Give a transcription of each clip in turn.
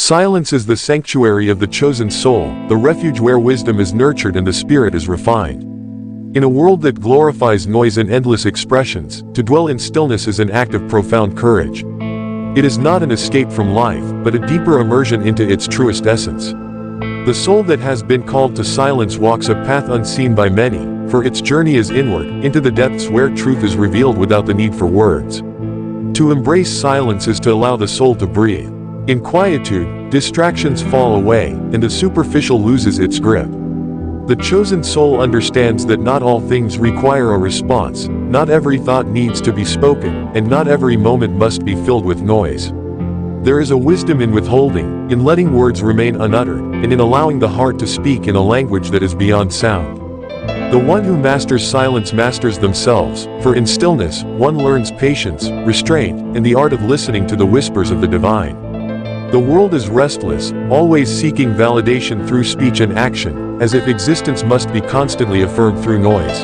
Silence is the sanctuary of the chosen soul, the refuge where wisdom is nurtured and the spirit is refined. In a world that glorifies noise and endless expressions, to dwell in stillness is an act of profound courage. It is not an escape from life, but a deeper immersion into its truest essence. The soul that has been called to silence walks a path unseen by many, for its journey is inward, into the depths where truth is revealed without the need for words. To embrace silence is to allow the soul to breathe. In quietude, distractions fall away, and the superficial loses its grip. The chosen soul understands that not all things require a response, not every thought needs to be spoken, and not every moment must be filled with noise. There is a wisdom in withholding, in letting words remain unuttered, and in allowing the heart to speak in a language that is beyond sound. The one who masters silence masters themselves, for in stillness, one learns patience, restraint, and the art of listening to the whispers of the divine. The world is restless, always seeking validation through speech and action, as if existence must be constantly affirmed through noise.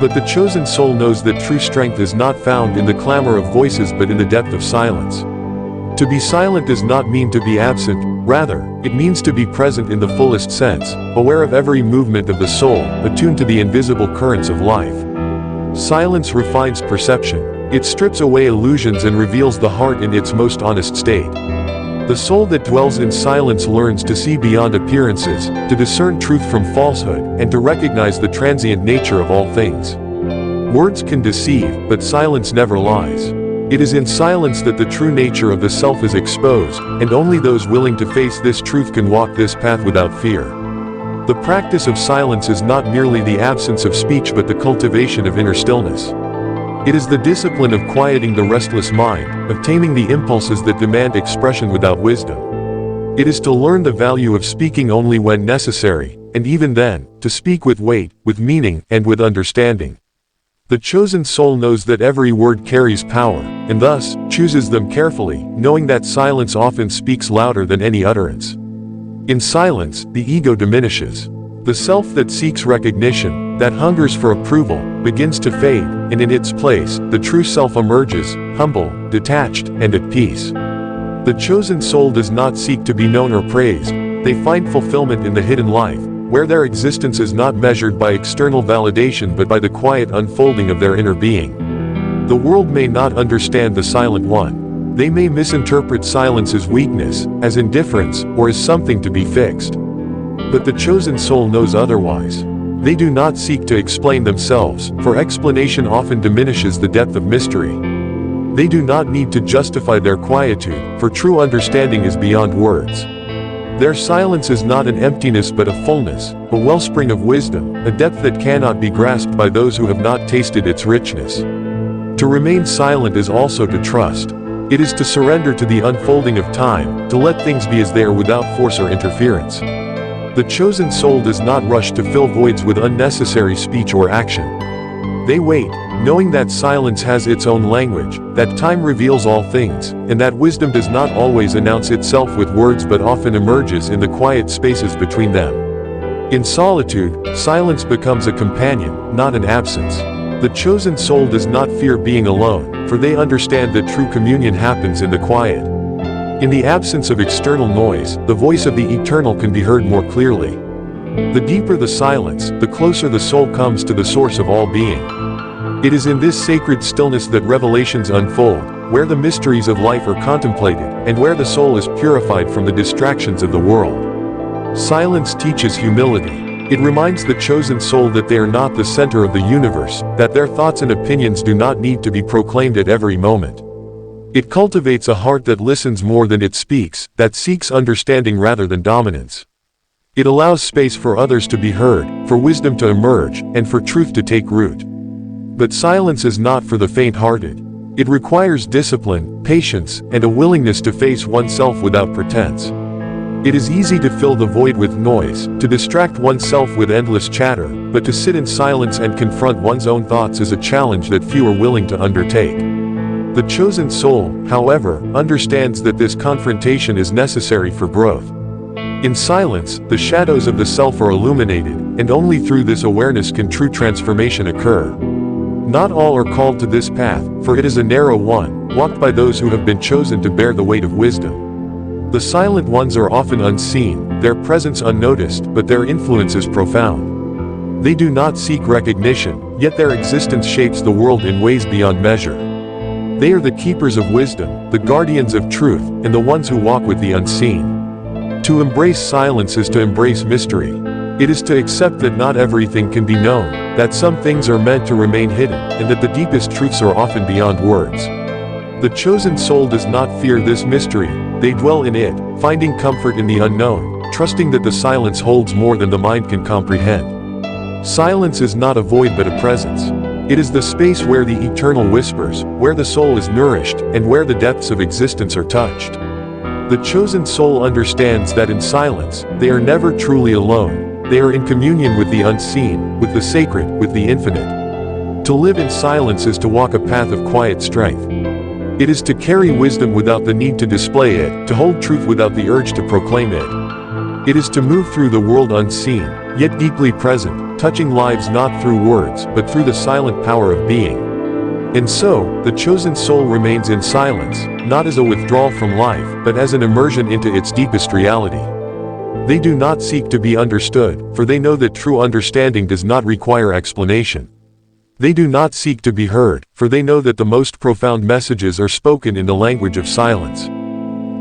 But the chosen soul knows that true strength is not found in the clamor of voices but in the depth of silence. To be silent does not mean to be absent, rather, it means to be present in the fullest sense, aware of every movement of the soul, attuned to the invisible currents of life. Silence refines perception. It strips away illusions and reveals the heart in its most honest state. The soul that dwells in silence learns to see beyond appearances, to discern truth from falsehood, and to recognize the transient nature of all things. Words can deceive, but silence never lies. It is in silence that the true nature of the self is exposed, and only those willing to face this truth can walk this path without fear. The practice of silence is not merely the absence of speech but the cultivation of inner stillness. It is the discipline of quieting the restless mind, of taming the impulses that demand expression without wisdom. It is to learn the value of speaking only when necessary, and even then, to speak with weight, with meaning, and with understanding. The chosen soul knows that every word carries power, and thus, chooses them carefully, knowing that silence often speaks louder than any utterance. In silence, the ego diminishes. The self that seeks recognition, that hungers for approval, begins to fade, and in its place, the true self emerges, humble, detached, and at peace. The chosen soul does not seek to be known or praised. They find fulfillment in the hidden life, where their existence is not measured by external validation but by the quiet unfolding of their inner being. The world may not understand the silent one. They may misinterpret silence as weakness, as indifference, or as something to be fixed. But the chosen soul knows otherwise. They do not seek to explain themselves, for explanation often diminishes the depth of mystery. They do not need to justify their quietude, for true understanding is beyond words. Their silence is not an emptiness but a fullness, a wellspring of wisdom, a depth that cannot be grasped by those who have not tasted its richness. To remain silent is also to trust. It is to surrender to the unfolding of time, to let things be as they are without force or interference. The chosen soul does not rush to fill voids with unnecessary speech or action. They wait, knowing that silence has its own language, that time reveals all things, and that wisdom does not always announce itself with words but often emerges in the quiet spaces between them. In solitude, silence becomes a companion, not an absence. The chosen soul does not fear being alone, for they understand that true communion happens in the quiet. In the absence of external noise, the voice of the eternal can be heard more clearly. The deeper the silence, the closer the soul comes to the source of all being. It is in this sacred stillness that revelations unfold, where the mysteries of life are contemplated, and where the soul is purified from the distractions of the world. Silence teaches humility. It reminds the chosen soul that they are not the center of the universe, that their thoughts and opinions do not need to be proclaimed at every moment. It cultivates a heart that listens more than it speaks, that seeks understanding rather than dominance. It allows space for others to be heard, for wisdom to emerge, and for truth to take root. But silence is not for the faint-hearted. It requires discipline, patience, and a willingness to face oneself without pretense. It is easy to fill the void with noise, to distract oneself with endless chatter, but to sit in silence and confront one's own thoughts is a challenge that few are willing to undertake. The chosen soul, however, understands that this confrontation is necessary for growth. In silence, the shadows of the self are illuminated, and only through this awareness can true transformation occur. Not all are called to this path, for it is a narrow one, walked by those who have been chosen to bear the weight of wisdom. The silent ones are often unseen, their presence unnoticed, but their influence is profound. They do not seek recognition, yet their existence shapes the world in ways beyond measure. They are the keepers of wisdom, the guardians of truth, and the ones who walk with the unseen. To embrace silence is to embrace mystery. It is to accept that not everything can be known, that some things are meant to remain hidden, and that the deepest truths are often beyond words. The chosen soul does not fear this mystery, they dwell in it, finding comfort in the unknown, trusting that the silence holds more than the mind can comprehend. Silence is not a void but a presence. It is the space where the eternal whispers, where the soul is nourished, and where the depths of existence are touched. The chosen soul understands that in silence, they are never truly alone. They are in communion with the unseen, with the sacred, with the infinite. To live in silence is to walk a path of quiet strength. It is to carry wisdom without the need to display it, to hold truth without the urge to proclaim it. It is to move through the world unseen, yet deeply present, touching lives not through words, but through the silent power of being. And so, the chosen soul remains in silence, not as a withdrawal from life, but as an immersion into its deepest reality. They do not seek to be understood, for they know that true understanding does not require explanation. They do not seek to be heard, for they know that the most profound messages are spoken in the language of silence.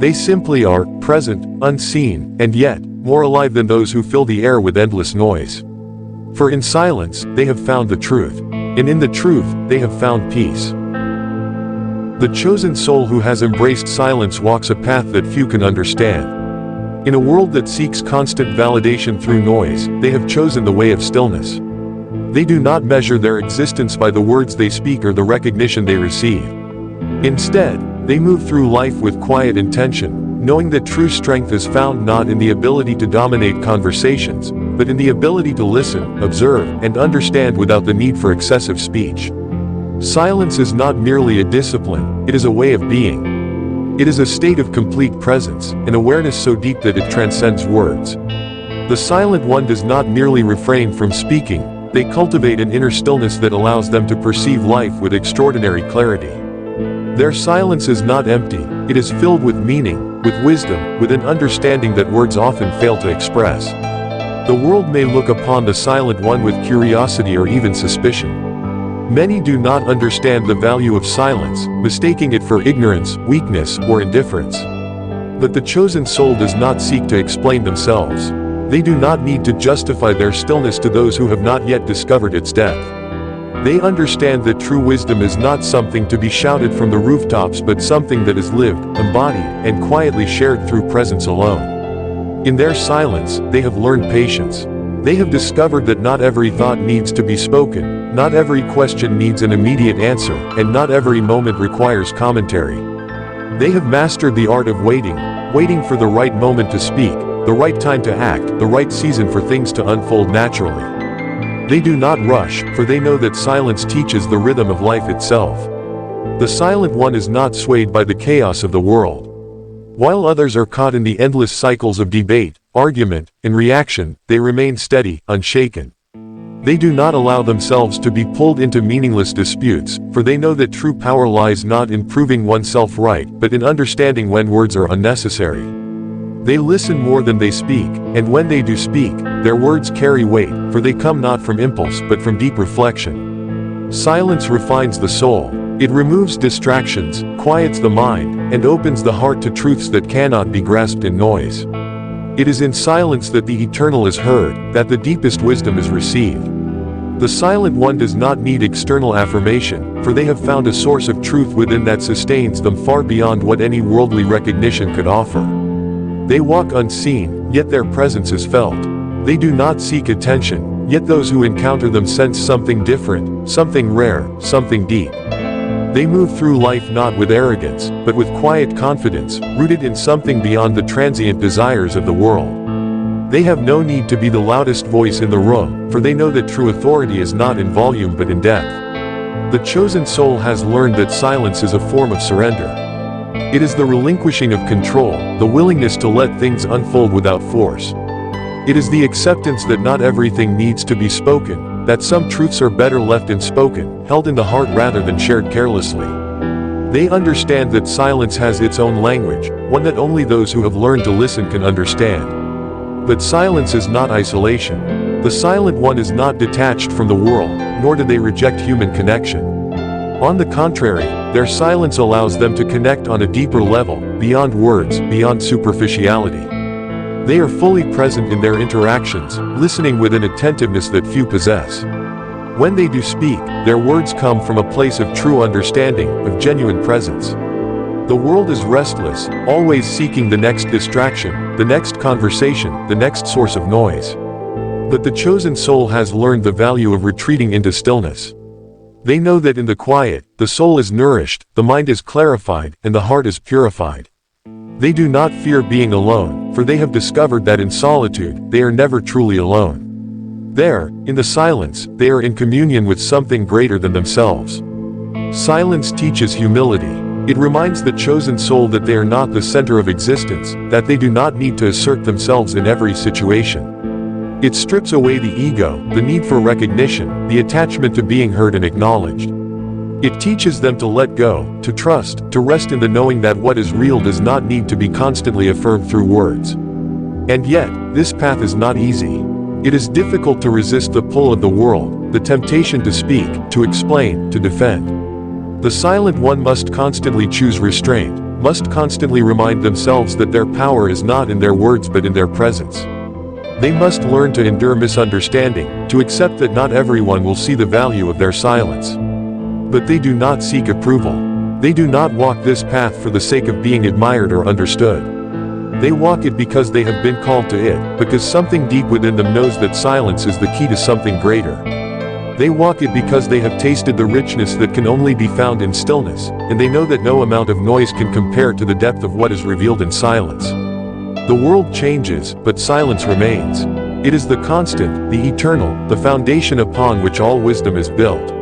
They simply are, present, unseen, and yet, more alive than those who fill the air with endless noise. For in silence, they have found the truth. And in the truth, they have found peace. The chosen soul who has embraced silence walks a path that few can understand. In a world that seeks constant validation through noise, they have chosen the way of stillness. They do not measure their existence by the words they speak or the recognition they receive. Instead, they move through life with quiet intention, knowing that true strength is found not in the ability to dominate conversations, but in the ability to listen, observe, and understand without the need for excessive speech. Silence is not merely a discipline, it is a way of being. It is a state of complete presence, an awareness so deep that it transcends words. The silent one does not merely refrain from speaking, they cultivate an inner stillness that allows them to perceive life with extraordinary clarity. Their silence is not empty, it is filled with meaning, with wisdom, with an understanding that words often fail to express. The world may look upon the silent one with curiosity or even suspicion. Many do not understand the value of silence, mistaking it for ignorance, weakness, or indifference. But the chosen soul does not seek to explain themselves. They do not need to justify their stillness to those who have not yet discovered its depth. They understand that true wisdom is not something to be shouted from the rooftops but something that is lived, embodied, and quietly shared through presence alone. In their silence, they have learned patience. They have discovered that not every thought needs to be spoken, not every question needs an immediate answer, and not every moment requires commentary. They have mastered the art of waiting, waiting for the right moment to speak, the right time to act, the right season for things to unfold naturally. They do not rush, for they know that silence teaches the rhythm of life itself. The silent one is not swayed by the chaos of the world. While others are caught in the endless cycles of debate, argument, and reaction, they remain steady, unshaken. They do not allow themselves to be pulled into meaningless disputes, for they know that true power lies not in proving oneself right, but in understanding when words are unnecessary. They listen more than they speak, and when they do speak, their words carry weight, for they come not from impulse but from deep reflection. Silence refines the soul. It removes distractions, quiets the mind, and opens the heart to truths that cannot be grasped in noise. It is in silence that the eternal is heard, that the deepest wisdom is received. The silent one does not need external affirmation, for they have found a source of truth within that sustains them far beyond what any worldly recognition could offer. They walk unseen, yet their presence is felt. They do not seek attention, yet those who encounter them sense something different, something rare, something deep. They move through life not with arrogance, but with quiet confidence, rooted in something beyond the transient desires of the world. They have no need to be the loudest voice in the room, for they know that true authority is not in volume but in depth. The chosen soul has learned that silence is a form of surrender. It is the relinquishing of control, the willingness to let things unfold without force. It is the acceptance that not everything needs to be spoken, that some truths are better left unspoken, held in the heart rather than shared carelessly. They understand that silence has its own language, one that only those who have learned to listen can understand. But silence is not isolation. The silent one is not detached from the world, nor do they reject human connection. On the contrary, their silence allows them to connect on a deeper level, beyond words, beyond superficiality. They are fully present in their interactions, listening with an attentiveness that few possess. When they do speak, their words come from a place of true understanding, of genuine presence. The world is restless, always seeking the next distraction, the next conversation, the next source of noise. But the chosen soul has learned the value of retreating into stillness. They know that in the quiet, the soul is nourished, the mind is clarified, and the heart is purified. They do not fear being alone, for they have discovered that in solitude, they are never truly alone. There, in the silence, they are in communion with something greater than themselves. Silence teaches humility. It reminds the chosen soul that they are not the center of existence, that they do not need to assert themselves in every situation. It strips away the ego, the need for recognition, the attachment to being heard and acknowledged. It teaches them to let go, to trust, to rest in the knowing that what is real does not need to be constantly affirmed through words. And yet, this path is not easy. It is difficult to resist the pull of the world, the temptation to speak, to explain, to defend. The silent one must constantly choose restraint, must constantly remind themselves that their power is not in their words but in their presence. They must learn to endure misunderstanding, to accept that not everyone will see the value of their silence. But they do not seek approval. They do not walk this path for the sake of being admired or understood. They walk it because they have been called to it, because something deep within them knows that silence is the key to something greater. They walk it because they have tasted the richness that can only be found in stillness, and they know that no amount of noise can compare to the depth of what is revealed in silence. The world changes, but silence remains. It is the constant, the eternal, the foundation upon which all wisdom is built.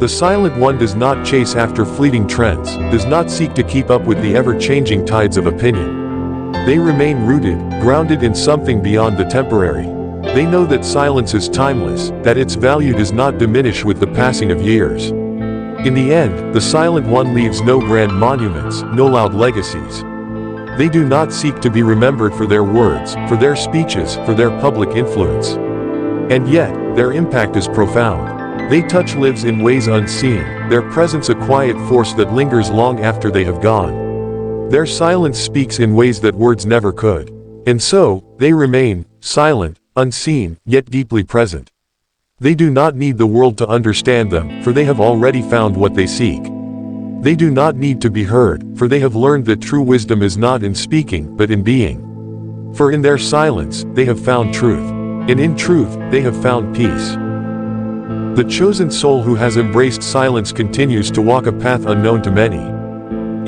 The silent one does not chase after fleeting trends, does not seek to keep up with the ever-changing tides of opinion. They remain rooted, grounded in something beyond the temporary. They know that silence is timeless, that its value does not diminish with the passing of years. In the end, the silent one leaves no grand monuments, no loud legacies. They do not seek to be remembered for their words, for their speeches, for their public influence. And yet, their impact is profound. They touch lives in ways unseen, their presence a quiet force that lingers long after they have gone. Their silence speaks in ways that words never could. And so, they remain, silent, unseen, yet deeply present. They do not need the world to understand them, for they have already found what they seek. They do not need to be heard, for they have learned that true wisdom is not in speaking, but in being. For in their silence, they have found truth. And in truth, they have found peace. The chosen soul who has embraced silence continues to walk a path unknown to many.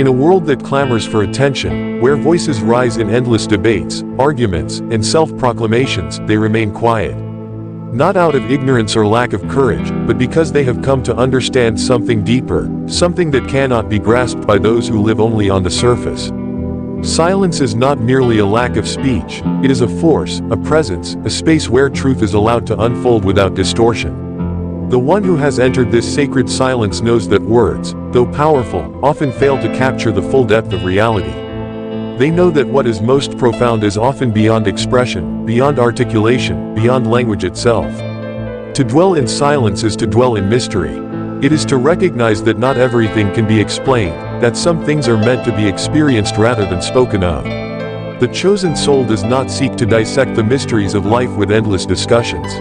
In a world that clamors for attention, where voices rise in endless debates, arguments, and self-proclamations, they remain quiet. Not out of ignorance or lack of courage, but because they have come to understand something deeper, something that cannot be grasped by those who live only on the surface. Silence is not merely a lack of speech, it is a force, a presence, a space where truth is allowed to unfold without distortion. The one who has entered this sacred silence knows that words, though powerful, often fail to capture the full depth of reality. They know that what is most profound is often beyond expression, beyond articulation, beyond language itself. To dwell in silence is to dwell in mystery. It is to recognize that not everything can be explained, that some things are meant to be experienced rather than spoken of. The chosen soul does not seek to dissect the mysteries of life with endless discussions.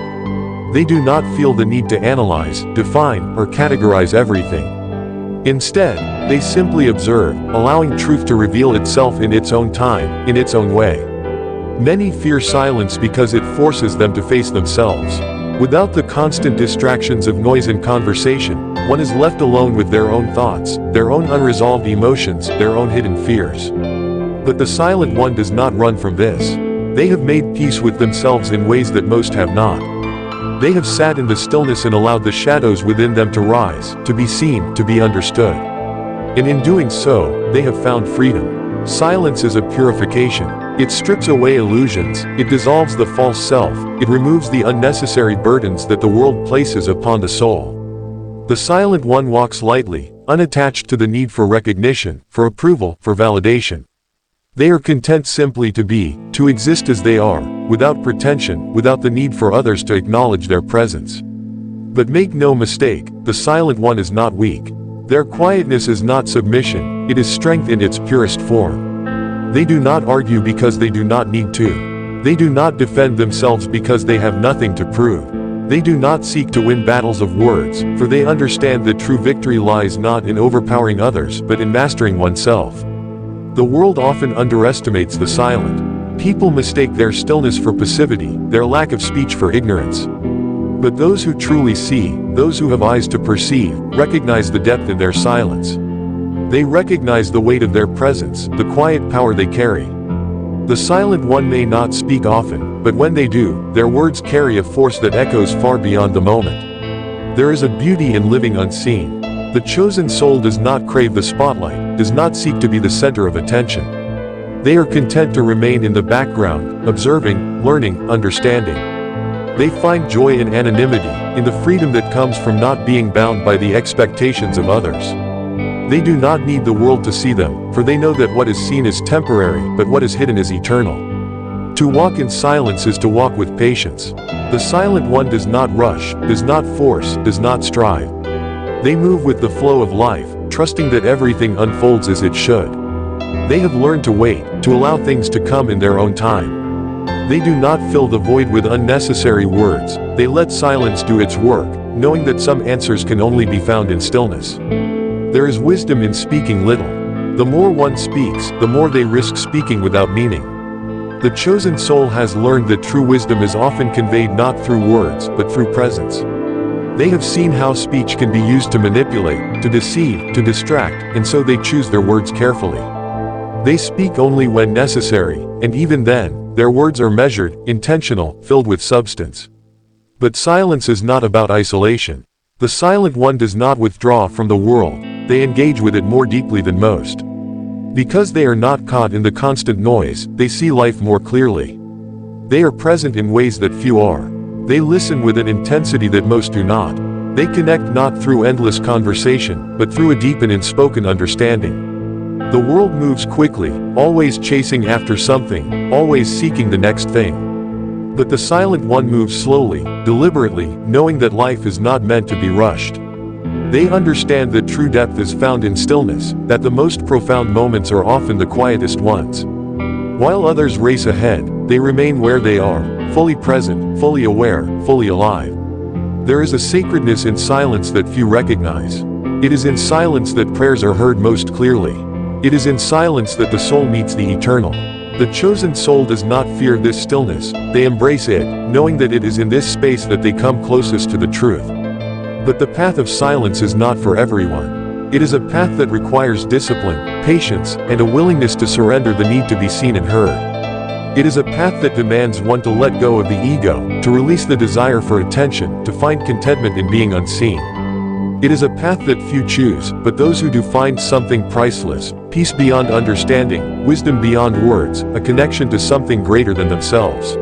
They do not feel the need to analyze, define, or categorize everything. Instead, they simply observe, allowing truth to reveal itself in its own time, in its own way. Many fear silence because it forces them to face themselves. Without the constant distractions of noise and conversation, one is left alone with their own thoughts, their own unresolved emotions, their own hidden fears. But the silent one does not run from this. They have made peace with themselves in ways that most have not. They have sat in the stillness and allowed the shadows within them to rise, to be seen, to be understood. And in doing so, they have found freedom. Silence is a purification. It strips away illusions, it dissolves the false self, it removes the unnecessary burdens that the world places upon the soul. The silent one walks lightly, unattached to the need for recognition, for approval, for validation. They are content simply to be, to exist as they are, without pretension, without the need for others to acknowledge their presence. But make no mistake, the silent one is not weak. Their quietness is not submission, it is strength in its purest form. They do not argue because they do not need to. They do not defend themselves because they have nothing to prove. They do not seek to win battles of words, for they understand that true victory lies not in overpowering others but in mastering oneself. The world often underestimates the silent. People mistake their stillness for passivity, their lack of speech for ignorance. But those who truly see, those who have eyes to perceive, recognize the depth in their silence. They recognize the weight of their presence, the quiet power they carry. The silent one may not speak often, but when they do, their words carry a force that echoes far beyond the moment. There is a beauty in living unseen. The chosen soul does not crave the spotlight, does not seek to be the center of attention. They are content to remain in the background, observing, learning, understanding. They find joy in anonymity, in the freedom that comes from not being bound by the expectations of others. They do not need the world to see them, for they know that what is seen is temporary, but what is hidden is eternal. To walk in silence is to walk with patience. The silent one does not rush, does not force, does not strive. They move with the flow of life, trusting that everything unfolds as it should. They have learned to wait, to allow things to come in their own time. They do not fill the void with unnecessary words, they let silence do its work, knowing that some answers can only be found in stillness. There is wisdom in speaking little. The more one speaks, the more they risk speaking without meaning. The chosen soul has learned that true wisdom is often conveyed not through words, but through presence. They have seen how speech can be used to manipulate, to deceive, to distract, and so they choose their words carefully. They speak only when necessary, and even then, their words are measured, intentional, filled with substance. But silence is not about isolation. The silent one does not withdraw from the world, they engage with it more deeply than most. Because they are not caught in the constant noise, they see life more clearly. They are present in ways that few are. They listen with an intensity that most do not. They connect not through endless conversation, but through a deep and unspoken understanding. The world moves quickly, always chasing after something, always seeking the next thing. But the silent one moves slowly, deliberately, knowing that life is not meant to be rushed. They understand that true depth is found in stillness, that the most profound moments are often the quietest ones. While others race ahead, they remain where they are, fully present, fully aware, fully alive. There is a sacredness in silence that few recognize. It is in silence that prayers are heard most clearly. It is in silence that the soul meets the eternal. The chosen soul does not fear this stillness, they embrace it, knowing that it is in this space that they come closest to the truth. But the path of silence is not for everyone. It is a path that requires discipline, patience, and a willingness to surrender the need to be seen and heard. It is a path that demands one to let go of the ego, to release the desire for attention, to find contentment in being unseen. It is a path that few choose, but those who do find something priceless, peace beyond understanding, wisdom beyond words, a connection to something greater than themselves.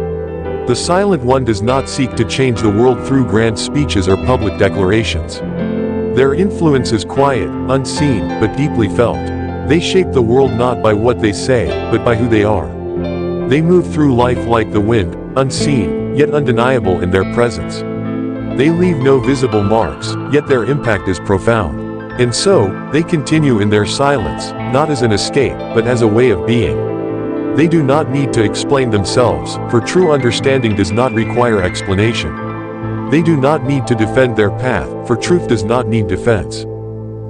The silent one does not seek to change the world through grand speeches or public declarations. Their influence is quiet, unseen, but deeply felt. They shape the world not by what they say, but by who they are. They move through life like the wind, unseen, yet undeniable in their presence. They leave no visible marks, yet their impact is profound. And so, they continue in their silence, not as an escape, but as a way of being. They do not need to explain themselves, for true understanding does not require explanation. They do not need to defend their path, for truth does not need defense.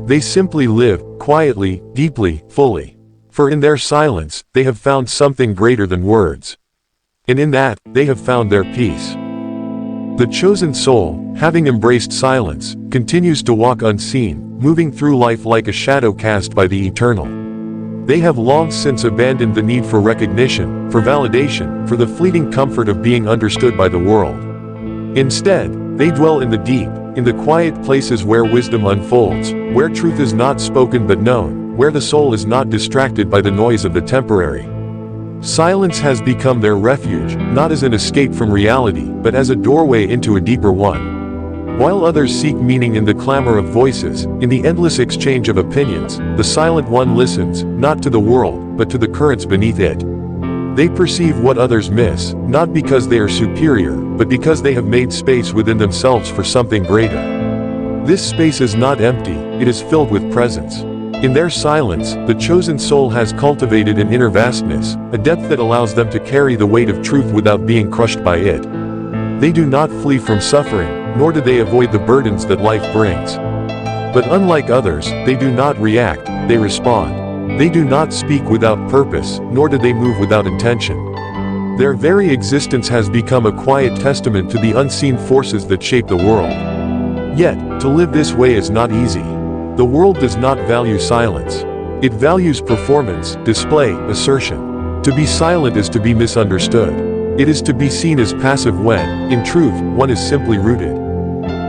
They simply live, quietly, deeply, fully. For in their silence, they have found something greater than words. And in that, they have found their peace. The chosen soul, having embraced silence, continues to walk unseen, moving through life like a shadow cast by the eternal. They have long since abandoned the need for recognition, for validation, for the fleeting comfort of being understood by the world. Instead, they dwell in the deep, in the quiet places where wisdom unfolds, where truth is not spoken but known, where the soul is not distracted by the noise of the temporary. Silence has become their refuge, not as an escape from reality, but as a doorway into a deeper one. While others seek meaning in the clamor of voices, in the endless exchange of opinions, the silent one listens, not to the world, but to the currents beneath it. They perceive what others miss, not because they are superior, but because they have made space within themselves for something greater. This space is not empty, it is filled with presence. In their silence, the chosen soul has cultivated an inner vastness, a depth that allows them to carry the weight of truth without being crushed by it. They do not flee from suffering, nor do they avoid the burdens that life brings. But unlike others, they do not react, they respond. They do not speak without purpose, nor do they move without intention. Their very existence has become a quiet testament to the unseen forces that shape the world. Yet, to live this way is not easy. The world does not value silence. It values performance, display, assertion. To be silent is to be misunderstood. It is to be seen as passive when, in truth, one is simply rooted.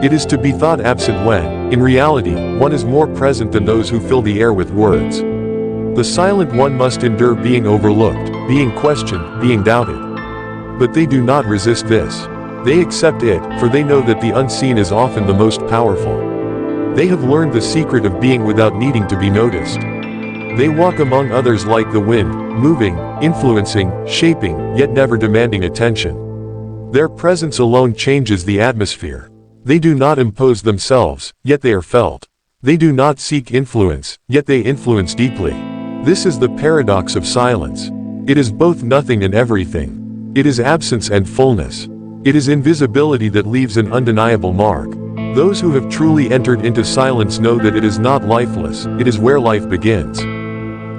It is to be thought absent when, in reality, one is more present than those who fill the air with words. The silent one must endure being overlooked, being questioned, being doubted. But they do not resist this. They accept it, for they know that the unseen is often the most powerful. They have learned the secret of being without needing to be noticed. They walk among others like the wind, moving, influencing, shaping, yet never demanding attention. Their presence alone changes the atmosphere. They do not impose themselves, yet they are felt. They do not seek influence, yet they influence deeply. This is the paradox of silence. It is both nothing and everything. It is absence and fullness. It is invisibility that leaves an undeniable mark. Those who have truly entered into silence know that it is not lifeless, it is where life begins.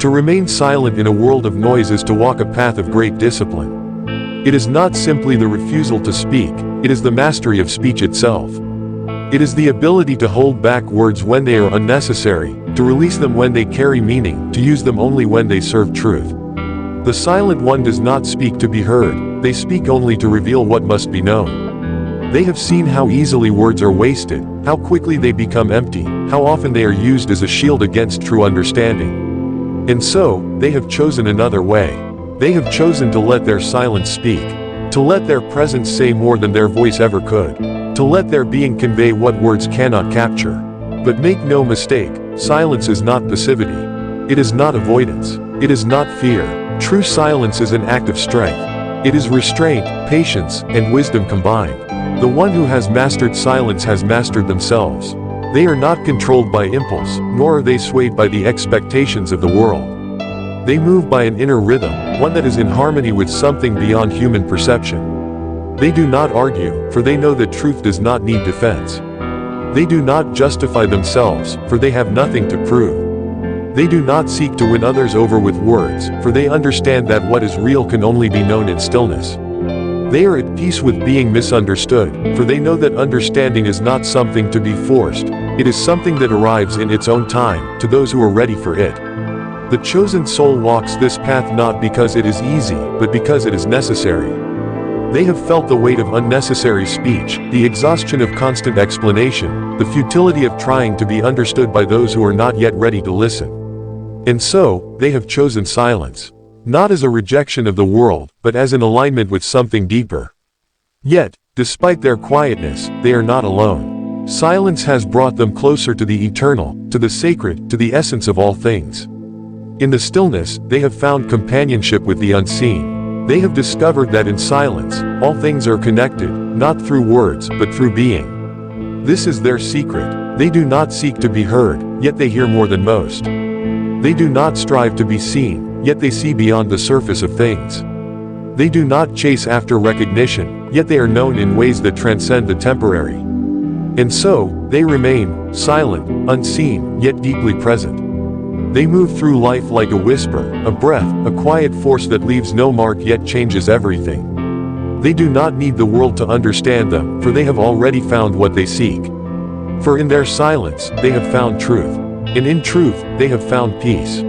To remain silent in a world of noise is to walk a path of great discipline. It is not simply the refusal to speak, it is the mastery of speech itself. It is the ability to hold back words when they are unnecessary, to release them when they carry meaning, to use them only when they serve truth. The silent one does not speak to be heard, they speak only to reveal what must be known. They have seen how easily words are wasted, how quickly they become empty, how often they are used as a shield against true understanding. And so, they have chosen another way. They have chosen to let their silence speak. To let their presence say more than their voice ever could. To let their being convey what words cannot capture. But make no mistake, silence is not passivity. It is not avoidance. It is not fear. True silence is an act of strength. It is restraint, patience, and wisdom combined. The one who has mastered silence has mastered themselves. They are not controlled by impulse, nor are they swayed by the expectations of the world. They move by an inner rhythm, one that is in harmony with something beyond human perception. They do not argue, for they know that truth does not need defense. They do not justify themselves, for they have nothing to prove. They do not seek to win others over with words, for they understand that what is real can only be known in stillness. They are at peace with being misunderstood, for they know that understanding is not something to be forced, it is something that arrives in its own time, to those who are ready for it. The chosen soul walks this path not because it is easy, but because it is necessary. They have felt the weight of unnecessary speech, the exhaustion of constant explanation, the futility of trying to be understood by those who are not yet ready to listen. And so, they have chosen silence. Not as a rejection of the world, but as an alignment with something deeper. Yet, despite their quietness, they are not alone. Silence has brought them closer to the eternal, to the sacred, to the essence of all things. In the stillness, they have found companionship with the unseen. They have discovered that in silence, all things are connected, not through words, but through being. This is their secret. They do not seek to be heard, yet they hear more than most. They do not strive to be seen, yet they see beyond the surface of things. They do not chase after recognition, yet they are known in ways that transcend the temporary. And so, they remain, silent, unseen, yet deeply present. They move through life like a whisper, a breath, a quiet force that leaves no mark yet changes everything. They do not need the world to understand them, for they have already found what they seek. For in their silence, they have found truth. And in truth, they have found peace.